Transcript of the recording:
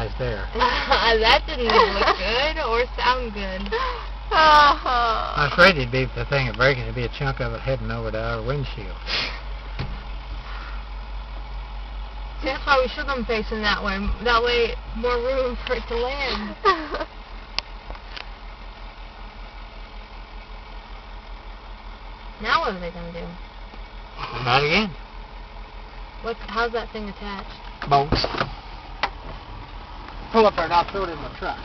eyes there. That didn't look good or sound good. I was afraid it'd be the thing of breaking. It'd be a chunk of it heading over to our windshield. See, that's why we should them facing that way. That way, more room for it to land. Now what are they gonna do? Not again. How's that thing attached? Bolts. Pull up there and I'll throw it in the truck.